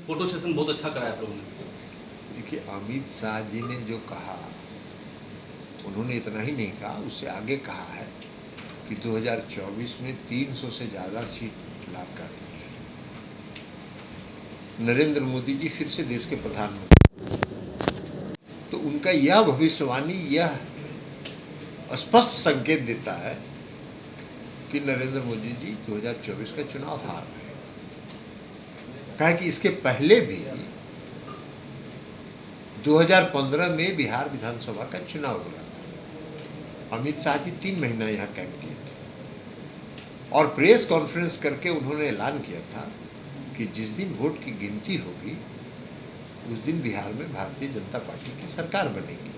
Photo session बहुत अच्छा कराया आप लोगों ने। देखिए, अमित शाह जी ने जो कहा, उन्होंने इतना ही नहीं कहा, उससे आगे कहा है कि 2024 में 300 से ज़्यादा सीट लाकर नरेंद्र मोदी जी फिर से देश के प्रधानमंत्री। तो उनका यह भविष्यवाणी, यह स्पष्ट संकेत देता है कि नरेंद्र मोदी जी 2024 का चुनाव हार रहे हैं। कहा कि इसके पहले भी 2015 में बिहार विधानसभा का चुनाव हो रहा था। अमित शाह जी 3 महीना यहाँ कैंप किए थे और प्रेस कॉन्फ्रेंस करके उन्होंने ऐलान किया था कि जिस दिन वोट की गिनती होगी उस दिन बिहार में भारतीय जनता पार्टी की सरकार बनेगी,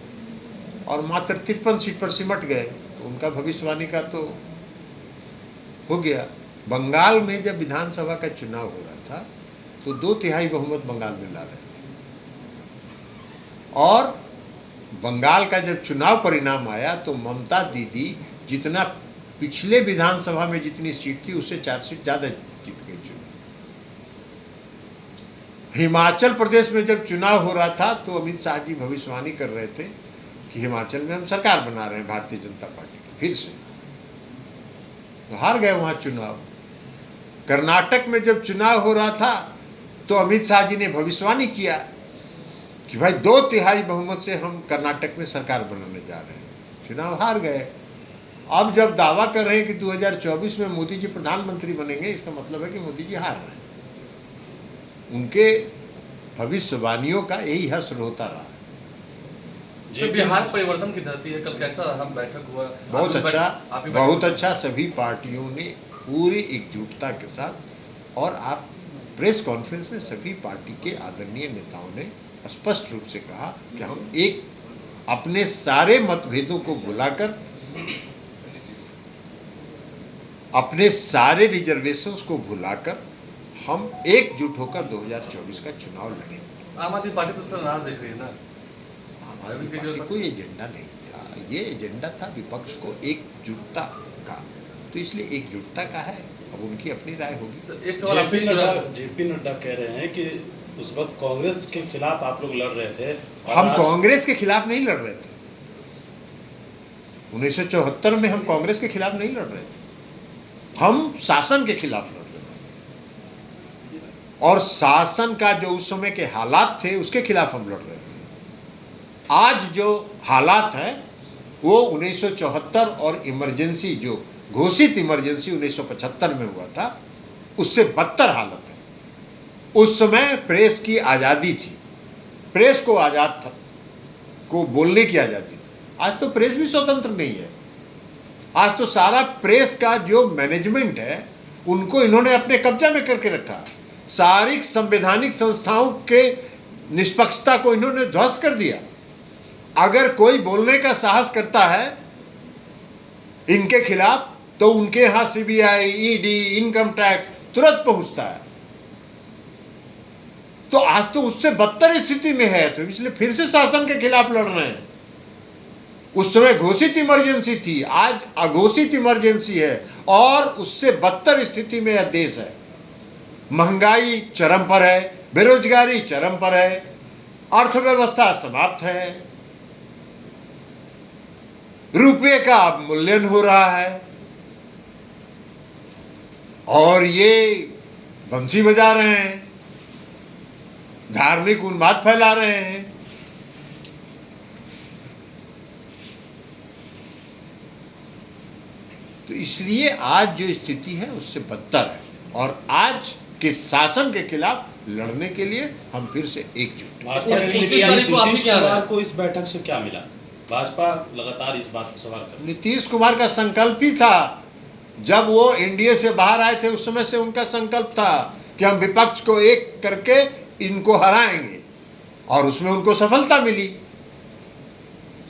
और मात्र 53 सीट पर सिमट गए। तो उनका भविष्यवाणी का तो हो गया। बंगाल में जब विधानसभा का चुनाव हो रहा था तो 2/3 बहुमत बंगाल में ला रहे थे, और बंगाल का जब चुनाव परिणाम आया तो ममता दीदी जितना पिछले विधानसभा में जितनी सीट थी उससे 4 सीट ज़्यादा जीत गई चुनाव। हिमाचल प्रदेश में जब चुनाव हो रहा था तो अमित शाह जी भविष्यवाणी कर रहे थे कि हिमाचल में हम सरकार बना रहे हैं भारतीय जनता पार्टी की फिर से, तो हार गए वहाँ चुनाव। कर्नाटक में जब चुनाव हो रहा था तो अमित शाह जी ने भविष्यवाणी किया कि भाई 2/3 बहुमत से हम कर्नाटक में सरकार बनाने जा रहे हैं, चुनाव हार गए। अब जब दावा कर रहे हैं कि 2024 में मोदी जी प्रधानमंत्री बनेंगे, इसका मतलब है कि मोदी जी हार रहे हैं। उनके भविष्यवाणियों का यही हश्र होता रहा। तो बिहार परिवर्तन की धरती है, कल कैसा रहा बैठक हुआ? बहुत अच्छा, बहुत अच्छा। सभी पार्टियों ने पूरी एकजुटता के साथ, और आप प्रेस कॉन्फ्रेंस में सभी पार्टी के आदरणीय नेताओं ने स्पष्ट रूप से कहा कि हम एक अपने सारे मतभेदों को भुलाकर, अपने सारे रिजर्वेशंस को भुलाकर हम एकजुट होकर 2024 का चुनाव लड़ेंगे। आम आदमी पार्टी तो सर नाराज देख रही है ना। आम आदमी पार्टी को ये एजेंडा नहीं था, ये एजेंडा था विपक्ष को एकजुटता का, तो इसलिए एकजुटता का है। अब उनकी अपनी राय होगी। एक सवाल जेपी नड्डा कह रहे हैं कि उस वक्त कांग्रेस के खिलाफ आप लोग लड़ रहे थे। हम कांग्रेस के खिलाफ नहीं लड़ रहे थे। 1974 में हम कांग्रेस के खिलाफ नहीं लड़ रहे थे, हम शासन के खिलाफ लड़ रहे थे, और शासन का जो उस समय के हालात थे उसके खिलाफ हम लड़ रहे थे। आज जो हालात है वो 1974 और इमरजेंसी, जो घोषित इमरजेंसी 1975 में हुआ था, उससे बदतर हालत है। उस समय प्रेस की आज़ादी थी, प्रेस को आज़ाद था, को बोलने की आज़ादी थी। आज तो प्रेस भी स्वतंत्र नहीं है। आज तो सारा प्रेस का जो मैनेजमेंट है उनको इन्होंने अपने कब्जा में करके रखा। सारी संवैधानिक संस्थाओं के निष्पक्षता को इन्होंने ध्वस्त कर दिया। अगर कोई बोलने का साहस करता है इनके खिलाफ तो उनके यहाँ सीबीआई, ईडी, इनकम टैक्स तुरंत पहुंचता है। तो आज तो उससे बदतर स्थिति में है, तो इसलिए फिर से शासन के खिलाफ लड़ रहे हैं। उस समय घोषित इमरजेंसी थी, आज अघोषित इमरजेंसी है, और उससे बदतर स्थिति में यह देश है। महंगाई चरम पर है, बेरोजगारी चरम पर है, अर्थव्यवस्था समाप्त है, रुपये का अवमूल्यन हो रहा है, और ये बंसी बजा रहे हैं, धार्मिक उन्माद फैला रहे हैं। तो इसलिए आज जो स्थिति है उससे बदतर है, और आज के शासन के खिलाफ लड़ने के लिए हम फिर से एकजुट हैं। नीतीश कुमार को इस बैठक से क्या मिला? भाजपा लगातार इस बात को सवाल कर रही है। नीतीश कुमार का संकल्प ही था, जब वो एनडीए से बाहर आए थे उस समय से उनका संकल्प था कि हम विपक्ष को एक करके इनको हराएंगे, और उसमें उनको सफलता मिली।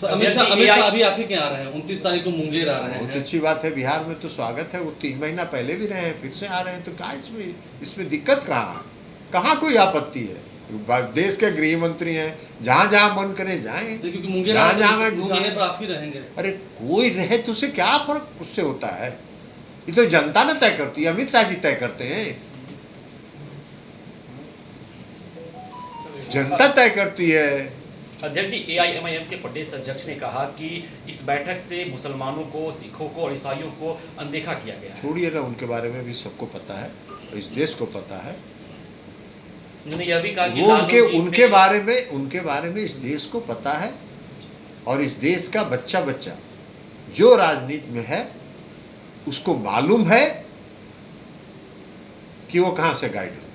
तो अमित शाह अभी आप ही क्या आ रहे हैं? 29 तारीख को मुंगेर आ रहे हैं। बहुत अच्छी बात है, बिहार में तो स्वागत है। वो 3 महीना पहले भी रहे हैं, फिर से आ रहे हैं, तो क्या इसमें दिक्कत कहाँ कोई आपत्ति है? देश के गृह मंत्री हैं, जहाँ जहाँ मन करे जाएं, क्योंकि मुंगेर जहाँ मैं निशाने पर आप ही रहेंगे। अरे कोई रहे तो उससे क्या फर्क उससे होता है? ये तो जनता ने तय करती है, अमित शाह जी तय करते हैं। जनता तय करती है। अध्यक्ष जी, एआईएमआईएम के प्रदेश अध्यक्ष ने कहा कि इस बैठक से मुसलमानों को, सिखों को और ईसाइयों को अनदेखा किया गया है। छोड़िए ना, उनके बारे में भी सबको पता है, इस देश को पता है। उन्होंने यह भी कहा कि वो लालू उनके बारे में इस देश को पता है, और इस देश का बच्चा बच्चा जो राजनीति में है उसको मालूम है कि वो कहाँ से गाइड होते हैं।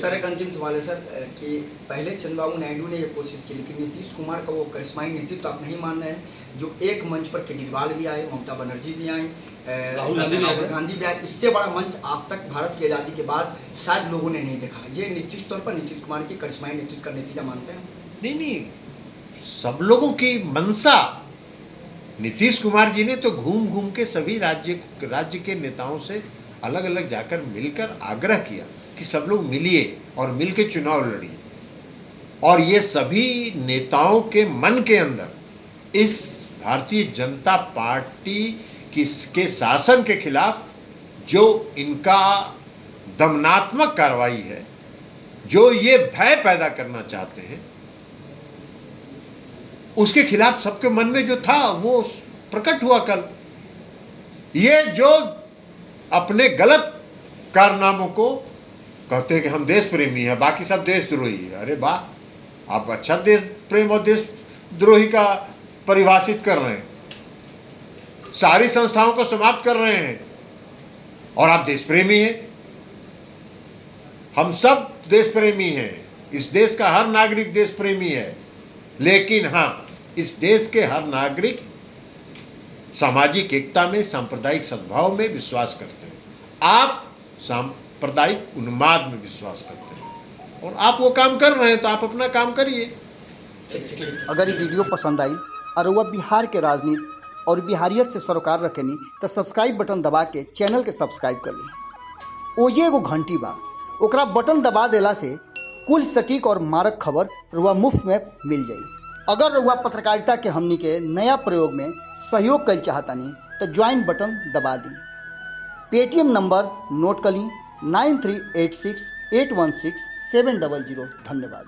सर, एक अंतिम सवाल है सर कि पहले चंद्रबाबू नायडू ने ये कोशिश की, लेकिन नीतीश कुमार का वो करिश्माई नेतृत्व आप नहीं मान रहे हैं। जो एक मंच पर केजरीवाल भी आए, ममता बनर्जी भी आई, राहुल गांधी भी आए, इससे बड़ा मंच आज तक भारत की आज़ादी के बाद शायद लोगों ने नहीं देखा। ये निश्चित तौर पर नीतीश कुमार की करिश्माई नेतृत्व का नतीजा मानते हैं? नहीं, सब लोगों की मंशा। नीतीश कुमार जी ने तो घूम घूम के सभी राज्य के नेताओं से अलग अलग जाकर मिलकर आग्रह किया कि सब लोग मिलिए और मिलके चुनाव लड़िए, और ये सभी नेताओं के मन के अंदर इस भारतीय जनता पार्टी के शासन के खिलाफ जो इनका दमनात्मक कार्रवाई है, जो ये भय पैदा करना चाहते हैं, उसके खिलाफ सबके मन में जो था वो प्रकट हुआ कल। ये जो अपने गलत कारनामों को कहते हैं कि हम देश प्रेमी हैं, बाकी सब देशद्रोही है। अरे वाह, आप अच्छा देश प्रेम और देशद्रोही का परिभाषित कर रहे हैं, सारी संस्थाओं को समाप्त कर रहे हैं, और आप देश प्रेमी हैं। हम सब देश प्रेमी हैं, इस देश का हर नागरिक देश प्रेमी है, लेकिन हाँ, इस देश के हर नागरिक सामाजिक एकता में, सांप्रदायिक सद्भाव में विश्वास करते हैं। आप सांप्रदायिक उन्माद में विश्वास करते हैं, और आप वो काम कर रहे हैं, तो आप अपना काम करिए। अगर ये वीडियो पसंद आई और वह बिहार के राजनीति और बिहारियत से सरोकार रखेनी तो सब्सक्राइब बटन दबा के चैनल के सब्सक्राइब कर ली। ओजे एगो घंटी बा, ओकरा बटन दबा देला से कुल सटीक और मारक खबर रुआ मुफ्त में मिल जाई। अगर रुआ पत्रकारिता के हमनी के नया प्रयोग में सहयोग कर चाहतानी तो ज्वाइन बटन दबा दी। पेटीएम नंबर नोट कर ली 9386816700। धन्यवाद।